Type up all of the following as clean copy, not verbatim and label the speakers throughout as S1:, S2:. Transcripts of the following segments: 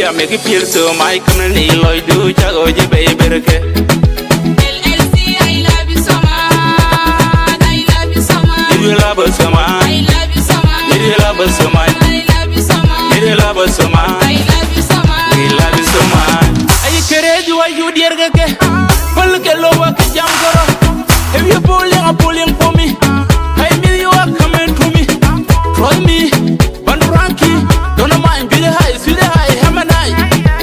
S1: I make it feel so my community Lloyd do chago je baby ke.
S2: LLC, I love you so much. I love you so much.
S1: You love us so much.
S2: I love you so much.
S1: You love us so much.
S2: I love you so much.
S1: You love us so much.
S2: I love you so much.
S1: We love you so much. Ay kereju wa you dear ke. Pal ke lo wa ke jam goro. If you pulling for me. I mean you are coming to me. Try me. Ban Ranky. Don't mind be the high, see the high, ham and I.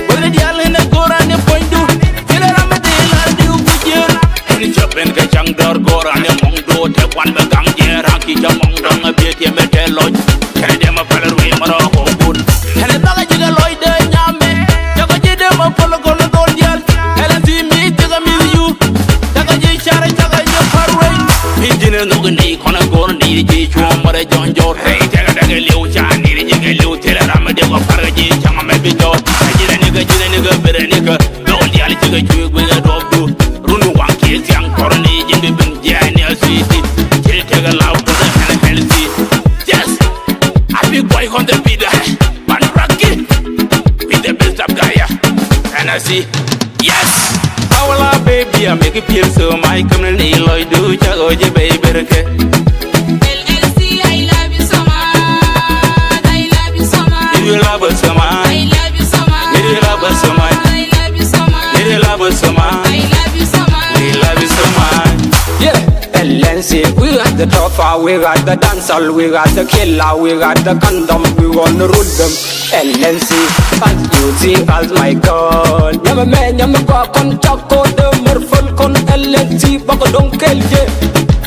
S1: But the deal in the Gora and the point do. Feel it on the deal and do with you. And it's up in the jungle, Gora and the Mongo. Take one the gang, yeah, Ranky, Jamong, a bit, you met a lodge. Can I dem a fellow way, Morocco, good. And a dog, you Lloyd, Yame. You can get them a follow on the gold yard. And see me, take a miss you. Takaji, Shara, Taka, your car rate. He didn't know the name, on a gold, need a John, but I John George. Liu Chan, Liu Taylor, I'm a devil, Paraji, Chang, I'm a big dog. I did a nigga, better nigga. Don't the alley to you with a dog too. Runu Wanky, young coronage in the Binjania City. Take a loud to the hand healthy. Yes, I be boy on the beat. Man, Ranky, be the best of Gaia. And I see, yes. Our baby, I make it feel so my community, Lloyd, do Chago, baby. You love us so much.
S2: I love you so much.
S1: You love us so much.
S2: I love you so much.
S1: You love us so much.
S2: I love you so much.
S1: We love you so much.
S3: Yeah, LNC, we got the trophy, we got the dancer, we got the killer, we got the condom, we wanna root them. LNC, as you see, as my girl. Yama man, yama go con choco, the merful con LNC, bako don't kill you.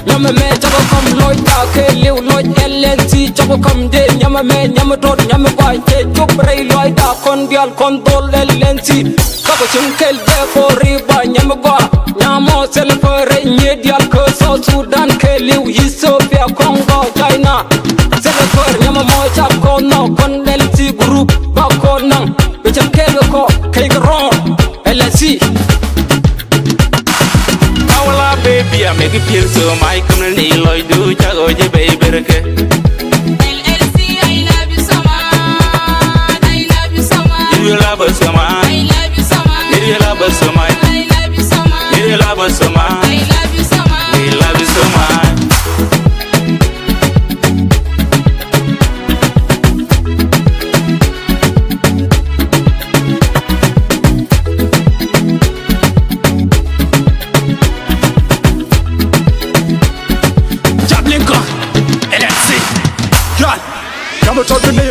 S3: Yama man, choco come Lloyd, Liu Lloyd, LNC, choco come day. Yama man, yama toad, yama boy, chop ray Lloyd, con girl, con dol LNC. Bako chim kill day for riba, yama go, yama sell for ray, nyedial, South Sudan, Liu, Ethiopia, Congo, China. Sell for yama mo chap con no, con LNC group, bako nang, which I'm Kelko, Kegron, LNC.
S1: Baby, I make it feel so my community, Lloyd, do Chago, baby.
S2: LLC, I love you so much. I love you so much.
S1: You love us so much.
S2: I love you so much.
S1: You love us so much.
S2: I love you so much.
S1: You love us so much.
S2: I love you so much.
S1: We love you so much.
S4: Come and talk to me.